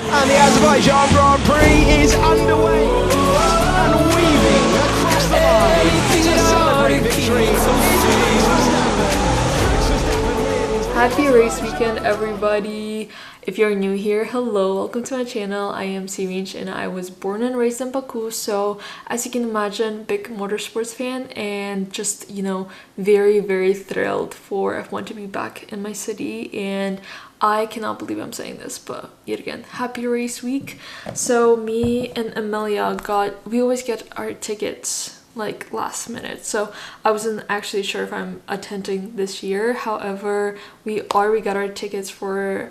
And the Azerbaijan Grand Prix is underway and weaving across the line to celebrate victory. Happy race weekend, everybody! If you're new here, hello, welcome to my channel. I am Siminch and I was born and raised in Baku, so as you can imagine, big motorsports fan and just, you know, very thrilled for F1 to be back in my city. And I cannot believe I'm saying this, but yet again, happy race week. So me and Amelia we always get our tickets like last minute, so I wasn't actually sure if I'm attending this year. However, we got our tickets for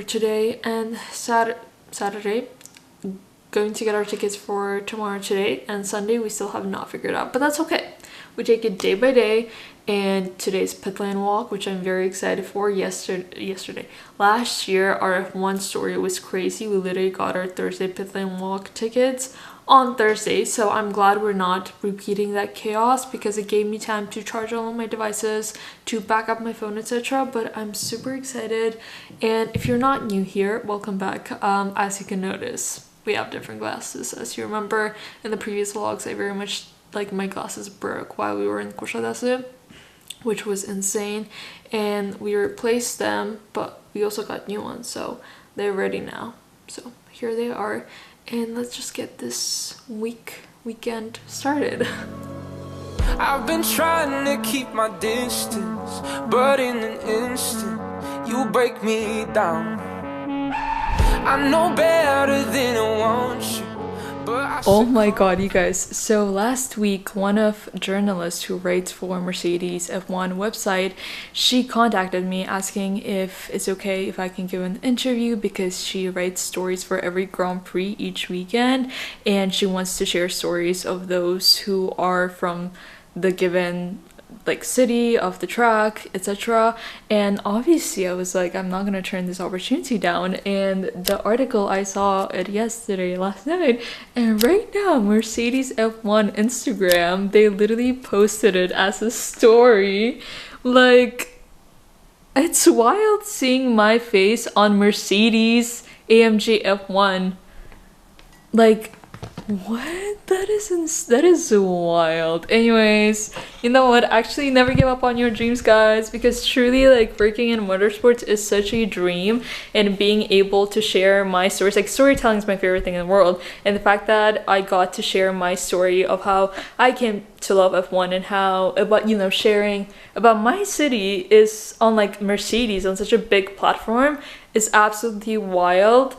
today and Saturday, going to get our tickets for tomorrow, today, and Sunday we still have not figured out, but that's okay. We take it day by day. And today's pit lane walk, which I'm very excited for. Last year our F1 story was crazy. We literally got our Thursday pit lane walk tickets on Thursday, so I'm glad we're not repeating that chaos because it gave me time to charge all of my devices, to back up my phone, etc. But I'm super excited. And if you're not new here, welcome back. As you can notice, we have different glasses. As you remember in the previous vlogs, I very much like my glasses broke while we were in Koshadase, which was insane, and we replaced them, but we also got new ones, so they're ready now. So here they are, and let's just get this weekend started. I've been trying to keep my distance, but in an instant you break me down. I know better than I want you. Oh my god, you guys, so last week one of journalists who writes for Mercedes F1 website, she contacted me asking if it's okay if I can give an interview because she writes stories for every Grand Prix each weekend, and she wants to share stories of those who are from the given like city, of the track, etc. And obviously I was like, I'm not gonna turn this opportunity down. And the article, I saw it last night, and right now Mercedes F1 Instagram, they literally posted it as a story. Like, it's wild seeing my face on Mercedes AMG F1. Like, what? That is wild. Anyways, you know what, actually never give up on your dreams, guys, because truly, like, working in motorsports is such a dream, and being able to share my stories, like, storytelling is my favorite thing in the world, and the fact that I got to share my story of how I came to love F1 and how about, you know, sharing about my city is on like Mercedes on such a big platform is absolutely wild.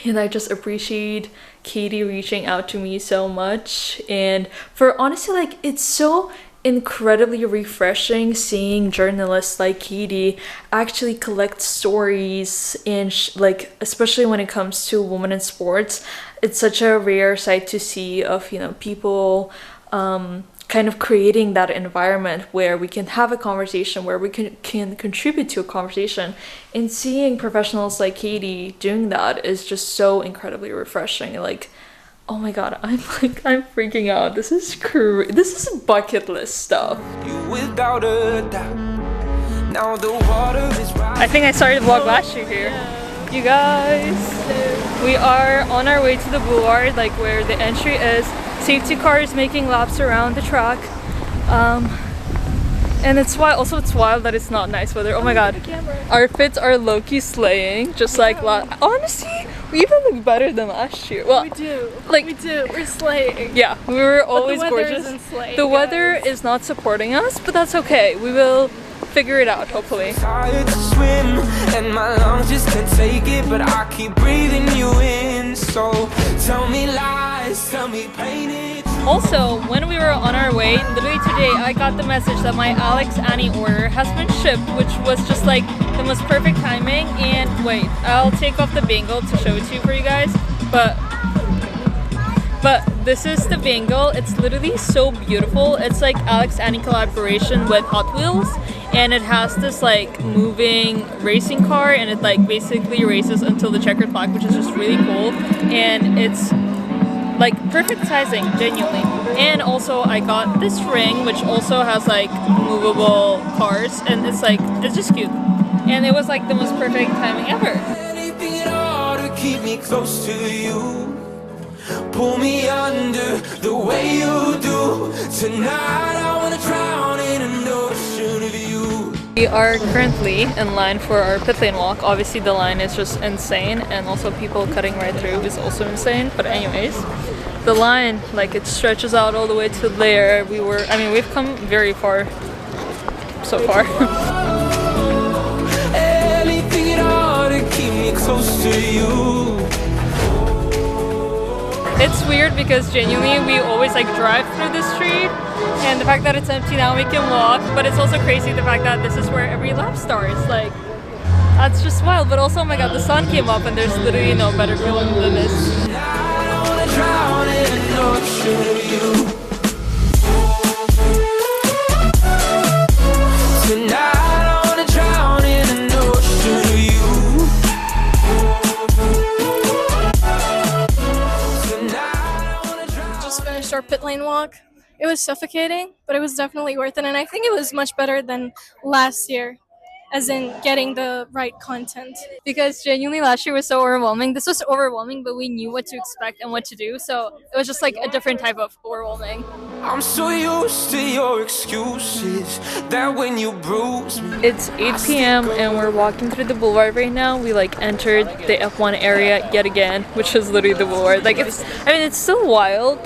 And I just appreciate Katy reaching out to me so much, and for honestly, like, it's so incredibly refreshing seeing journalists like Katy actually collect stories and like, especially when it comes to women in sports. It's such a rare sight to see of, you know, people kind of creating that environment where we can have a conversation, where we can contribute to a conversation, and seeing professionals like Katy doing that is just so incredibly refreshing. Like, oh my god, I'm freaking out. This is bucket list stuff. Without a doubt. Now the water is I think I started the vlog last year here. Yeah. You guys, we are on our way to the boulevard, like where the entry is. Safety cars making laps around the track, and it's wild that it's not nice weather. Oh my god, our fits are low-key slaying, just like honestly, we even look better than last year. Well, we do, we're slaying. Yeah, we were always gorgeous. The weather is not supporting us, but that's okay. We will figure it out, hopefully. Tired to swim, and my lungs just can't take it, but I keep breathing you in. So tell me lies, tell me painted. Also, when we were on our way, literally today, I got the message that my Alex Annie order has been shipped, which was just like the most perfect timing. And wait, I'll take off the bangle to show it to you for you guys, but this is the bangle. It's literally so beautiful. It's like Alex Annie collaboration with Hot Wheels, and it has this like moving racing car, and it like basically races until the checkered flag, which is just really cool. And it's like perfect sizing, genuinely. And also I got this ring, which also has like movable cars, and it's just cute. And it was like the most perfect timing ever. Anything at all keep me close to you. Pull me under the way you do. Tonight I wanna drown in an ocean of you. We are currently in line for our pit lane walk. Obviously the line is just insane, and also people cutting right through is also insane. But anyways, the line, like, it stretches out all the way to there. We've come very far so far. Anything at all to keep me close to you. It's weird because genuinely we always like drive through this street, and the fact that it's empty now we can walk, but it's also crazy the fact that this is where every lap starts. Like, that's just wild. But also, oh my god, the sun came up and there's literally no better feeling than this. I wanna drown in an ocean of you. Tonight I wanna drown in an ocean of you. Just finished our pit lane walk. It was suffocating, but it was definitely worth it, and I think it was much better than last year, as in getting the right content. Because genuinely last year was so overwhelming. This was overwhelming, but we knew what to expect and what to do, so it was just like a different type of overwhelming. I'm so used to your excuses that when you bruise me. It's 8 p.m. and we're walking through the boulevard right now. We like entered the F1 area yet again, which is literally the boulevard. Like, it's so wild.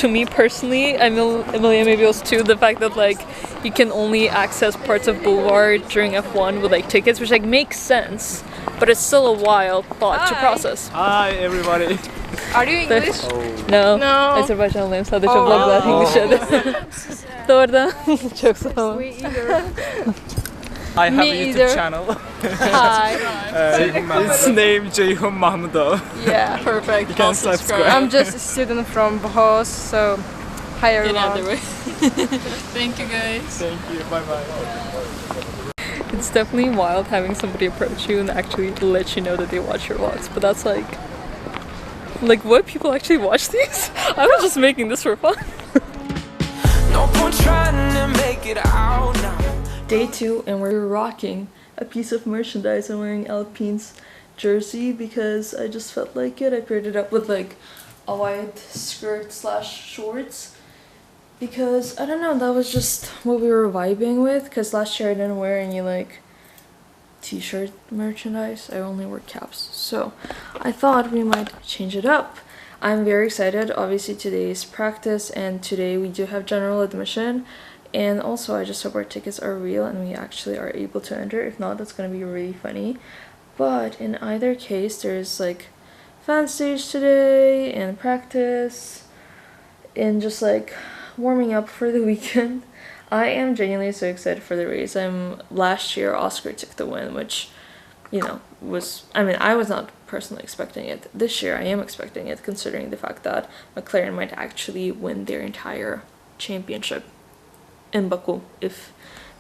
To me personally, Emilia maybe also too, the fact that like you can only access parts of boulevard during F1 with like tickets, which like makes sense, but it's still a wild thought to process. Hi everybody. Are you English? No. Azerbaijan lives. Sadece Oh. vloglar English'te. Doğru. Çok sağ ol. I have Me a YouTube either. channel. Hi. It's named Ceyhun Mahmudov. Yeah, perfect. You can subscribe. I'm just a student from Bahos, so hi everyone. Thank you guys. Thank you. Bye bye. It's definitely wild having somebody approach you and actually let you know that they watch your vlogs, but that's like what, people actually watch these? I was just making this for fun. No point trying to make it out now. Day 2 and we're rocking a piece of merchandise. I'm wearing Alpine's jersey because I just felt like it. I paired it up with like a white skirt slash shorts because I don't know, that was just what we were vibing with, because last year I didn't wear any like t-shirt merchandise. I only wore caps, so I thought we might change it up. I'm very excited. Obviously today is practice and today we do have general admission. And also, I just hope our tickets are real and we actually are able to enter. If not, that's going to be really funny. But in either case, there's like fan stage today and practice and just like warming up for the weekend. I am genuinely so excited for the race. Last year, Oscar took the win, which, you know, I was not personally expecting it. This year, I am expecting it, considering the fact that McLaren might actually win their entire championship in Baku if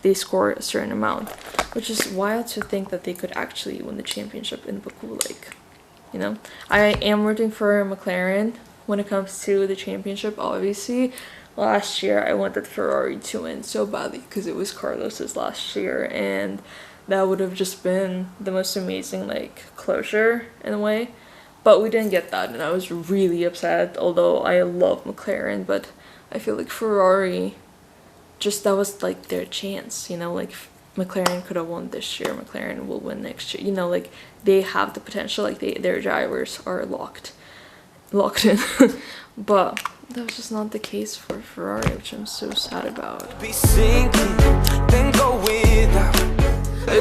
they score a certain amount, which is wild to think that they could actually win the championship in Baku. Like, you know, I am rooting for McLaren when it comes to the championship. Obviously last year I wanted Ferrari to win so badly because it was Carlos's last year, and that would have just been the most amazing like closure in a way, but we didn't get that and I was really upset. Although I love McLaren, but I feel like Ferrari, just that was like their chance, you know, like McLaren could have won this year, McLaren will win next year, you know, like they have the potential, like their drivers are locked in. But that was just not the case for Ferrari, which I'm so sad about. Be sinking, then go without.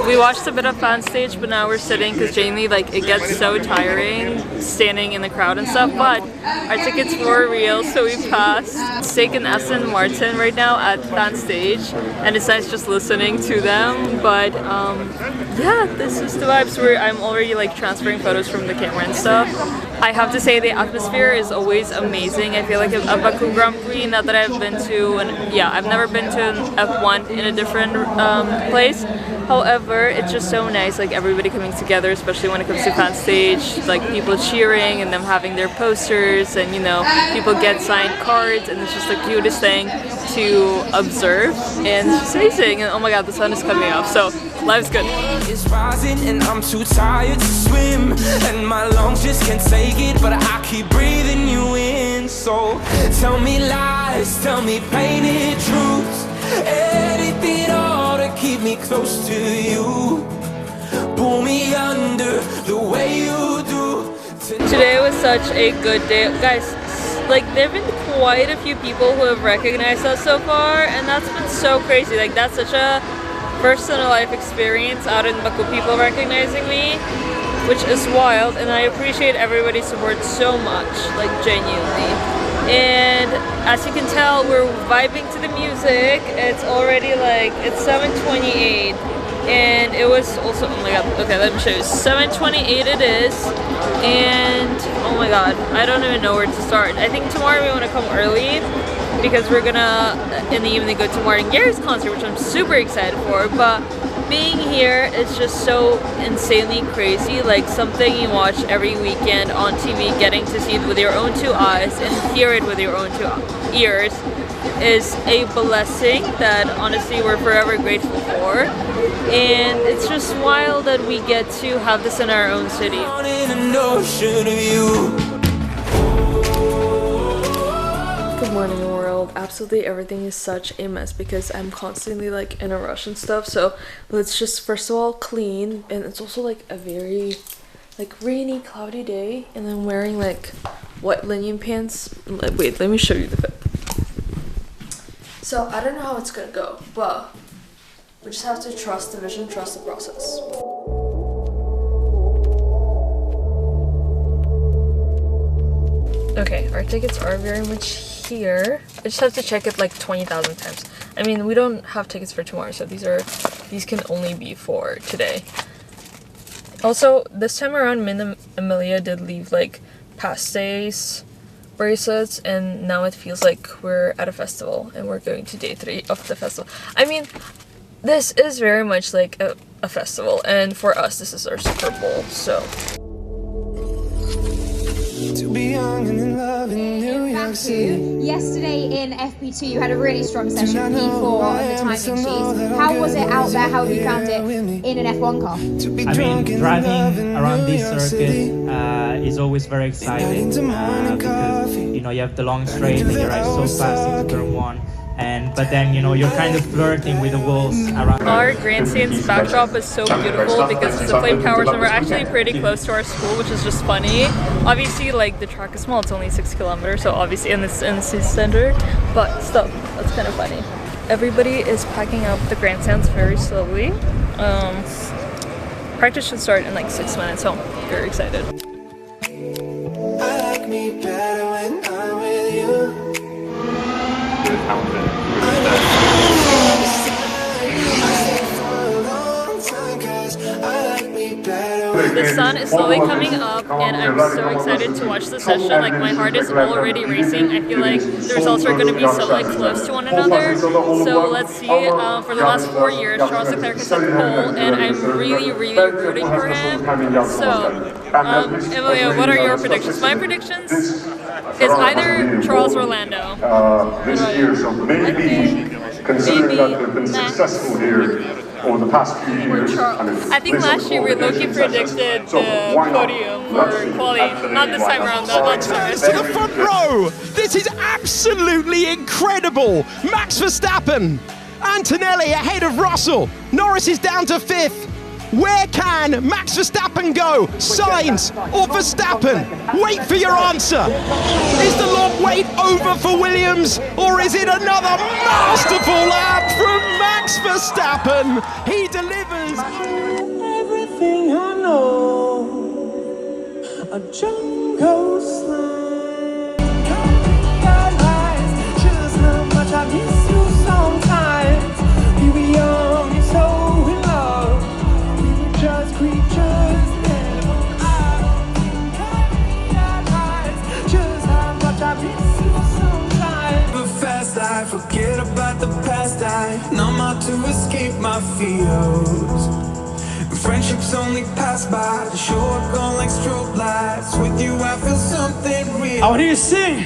We watched a bit of fan stage, but now we're sitting because genuinely like it gets so tiring standing in the crowd and stuff. But our tickets were real, so we passed. Steak and Aston Martin right now at fan stage, and it's nice just listening to them. But yeah, this is the vibes where I'm already like transferring photos from the camera and stuff. I have to say the atmosphere is always amazing. I feel like a Baku Grand Prix, not that I've been to, and yeah, I've never been to an F1 in a different place. However, However, it's just so nice, like everybody coming together, especially when it comes to fan stage, like people cheering and them having their posters, and you know, people get signed cards, and it's just the cutest thing to observe, and it's just amazing. And oh my god, the sun is coming up, so life's good. It's rising and I'm too tired to swim, and my lungs just can't take it, but I keep breathing you in. So tell me lies, tell me painted truths, anything at all to keep me close to you. Pull me under the way you do. Today was such a good day, guys. Like, there have been quite a few people who have recognized us so far, and that's been so crazy. Like, that's such a first in a life experience out in Baku, people recognizing me, which is wild, and I appreciate everybody's support so much, like genuinely. And as you can tell, we're vibing to the music. It's already like, it's 7:28, and it was also, oh my god, okay, let me show you. 7:28 it is, and oh my god, I don't even know where to start. I think tomorrow we want to come early, because we're gonna, in the evening, go to Martin Garrix concert, which I'm super excited for. But being here is just so insanely crazy, like something you watch every weekend on TV. Getting to see it with your own two eyes and hear it with your own two ears is a blessing that honestly we're forever grateful for. And it's just wild that we get to have this in our own city. Good morning, world. Absolutely everything is such a mess because I'm constantly like in a rush and stuff. So let's just first of all clean, and it's also like a very like rainy, cloudy day, and I'm wearing like white linen pants. Wait, let me show you the fit. So I don't know how it's gonna go, but we just have to trust the vision, trust the process. Okay, our tickets are very much here. I just have to check it like 20,000 times. I mean, we don't have tickets for tomorrow, so these can only be for today. Also, this time around, Min and Amelia did leave like pastéis bracelets, and now it feels like we're at a festival and we're going to day 3 of the festival. I mean, this is very much like a festival, and for us, this is our Super Bowl, so. To be young and in love in New York City. Yesterday in FP2 you had a really strong session, P4 on the timing sheets. How was it out there? How have you found it in an F1 car? I mean, driving around this circuit is always very exciting because, you know, you have the long straight and you ride so fast into turn 1. But then, you know, you're kind of flirting with the walls around. Our grandstand's backdrop is so beautiful because it's the flame towers, and we're actually pretty close to our school, which is just funny. Obviously, like, the track is small, it's only 6 kilometers, so obviously, and it's in the city center, but still, that's kind of funny. Everybody is packing up the grandstands very slowly. Practice should start in like 6 minutes, so I'm very excited. I like me better when I'm with you. The sun is slowly coming up, and I'm so excited to watch the session. Like, my heart is already racing. I feel like the results are going to be so like close to one another. So let's see. For the last 4 years, Charles Leclerc has set the pole, and I'm really rooting for him. So, Emilia, what are your predictions? My predictions is either Charles or Lando. This year, so maybe considering that they've been successful here over the past few years. I think last year Loki predicted the podium for quali. Not this time around, not this time. To the front row! This is absolutely incredible! Max Verstappen! Antonelli ahead of Russell! Norris is down to 5th! Where can Max Verstappen go? Sainz or Verstappen? Wait for your answer. Is the long wait over for Williams, or is it another masterful lap from Max Verstappen? He delivers. Everything I know, a jungle slime. Just how much I miss you sometimes. We were young and so in love. Just creatures, I don't think I realize just how much I miss you sometimes. But fast I forget about the past, I numb out to escape my fears. Friendships only pass by, the show up gone like strobe lights. With you I feel something real. How do you sing?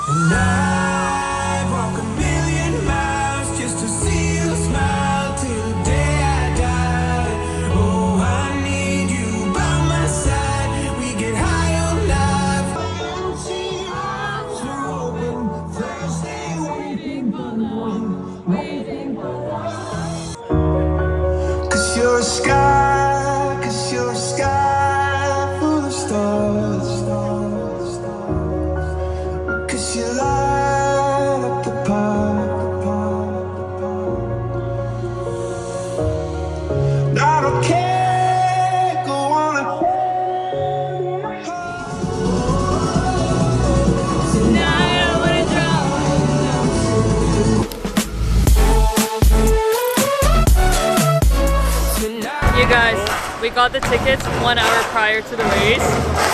And I walk a million miles just to see you smile till the day I die. Oh, I need you by my side. We get high on life. Empty arms are open, thirsty, waiting for love, waiting for love. 'Cause you're a sky, 'cause you're a sky full of stars. 'Cause you light up the park. I don't care, go on. Tonight I wanna drop. You guys, we got the tickets 1 hour prior to the race.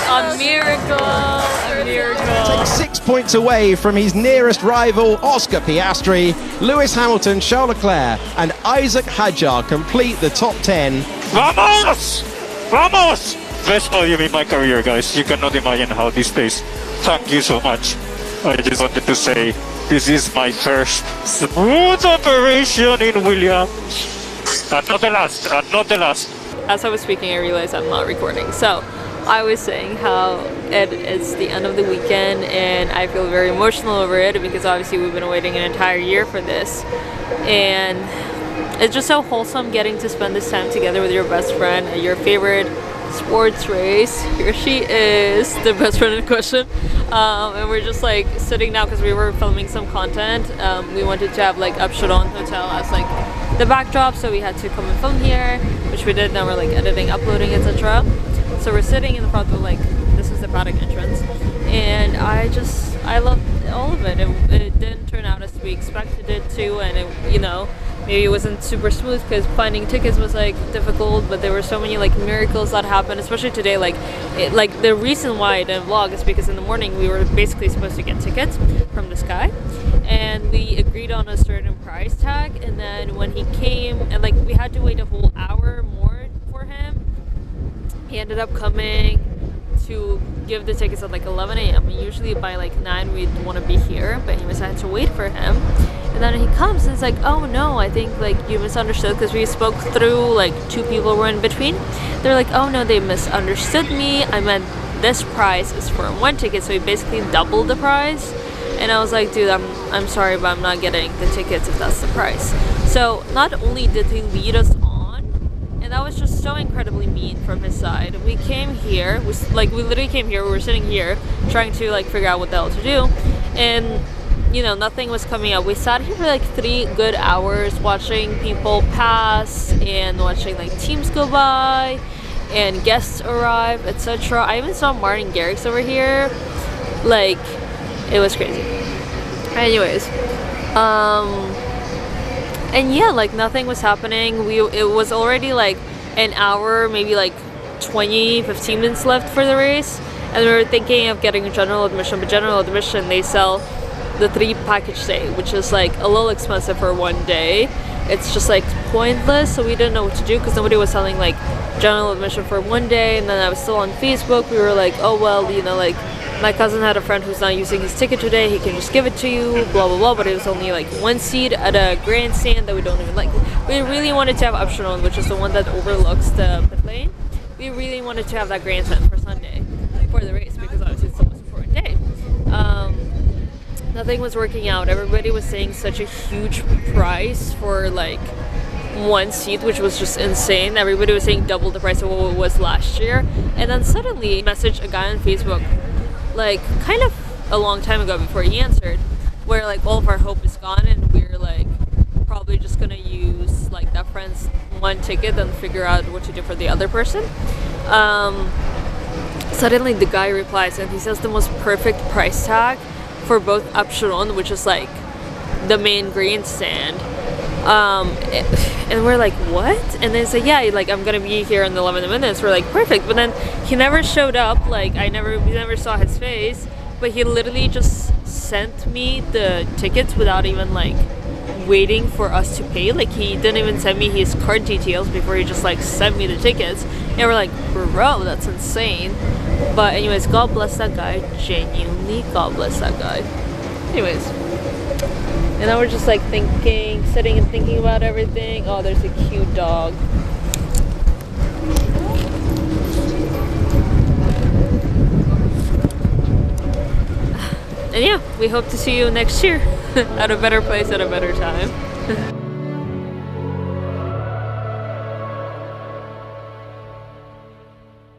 A miracle, a miracle. 6 points away from his nearest rival, Oscar Piastri. Lewis Hamilton, Charles Leclerc, and Isaac Hadjar complete the top 10. Vamos! Vamos! Best podium in my career, guys. You cannot imagine how this tastes. Thank you so much. I just wanted to say this is my first smooth operation in Williams. And not the last, and not the last. As I was speaking, I realized I'm not recording. So I was saying how it's the end of the weekend and I feel very emotional over it because obviously we've been waiting an entire year for this. And it's just so wholesome getting to spend this time together with your best friend at your favorite sports race. Here she is, the best friend in question. And we're just like sitting now because we were filming some content. We wanted to have like Shoutout Hotel as like the backdrop, so we had to come and film here, which we did. Now we're like editing, uploading, etc. So we're sitting in the front of like, this is the paddock entrance, and I loved all of it. It didn't turn out as we expected it to, and it, you know, maybe it wasn't super smooth because finding tickets was like difficult, but there were so many like miracles that happened, especially today. Like the reason why I didn't vlog is because in the morning we were basically supposed to get tickets from this guy, and we agreed on a certain price tag, and then when he came and like we had to wait a whole hour more for him, he ended up coming to give the tickets at like 11 a.m. Usually by like 9 we'd want to be here, but anyways I had to wait for him. And then he comes and it's like, oh no, I think like you misunderstood, because we spoke through, like 2 people were in between. They're like, oh no, they misunderstood me. I meant this price is for 1 ticket, so he basically doubled the price. And I was like, dude, I'm sorry, but I'm not getting the tickets if that's the price. So not only did he lead us on, and that was just so incredibly mean from his side. We came here, we literally came here, we were sitting here trying to like figure out what the hell to do, and you know, nothing was coming up. We sat here for like 3 good hours watching people pass and watching like teams go by and guests arrive, etc. I even saw Martin Garrix over here. Like, it was crazy. Anyways, and yeah, like nothing was happening. It was already like an hour, maybe like 15 minutes left for the race, and we were thinking of getting a general admission, but general admission they sell the 3 package day, which is like a little expensive for 1 day. It's just like pointless, so we didn't know what to do because nobody was selling like general admission for 1 day. And then I was still on Facebook, we were like, oh well, you know, like my cousin had a friend who's not using his ticket today, he can just give it to you, blah blah blah. But it was only like 1 seat at a grandstand that we don't even like. We really wanted to have Optional, which is the one that overlooks the pit lane. We really wanted to have that grandstand for Sunday for the race because obviously it's the most important day. Nothing was working out. Everybody was saying such a huge price for like 1 seat, which was just insane. Everybody was saying double the price of what it was last year. And then suddenly messaged a guy on Facebook, like kind of a long time ago before he answered, where like all of our hope is gone and we're like probably just gonna use like that friend's 1 ticket and figure out what to do for the other person. Suddenly the guy replies and he says the most perfect price tag for both Option, which is like the main grandstand, and we're like, what? And then it's like, yeah, like I'm gonna be here in 11 minutes. We're like, perfect. But then he never showed up. Like we never saw his face, but he literally just sent me the tickets without even like waiting for us to pay. Like, he didn't even send me his card details before he just like sent me the tickets. And we're like, bro, that's insane. But anyways, God bless that guy. Genuinely, God bless that guy. Anyways, and now we're just like sitting and thinking about everything. Oh, there's a cute dog. And yeah, we hope to see you next year at a better place at a better time.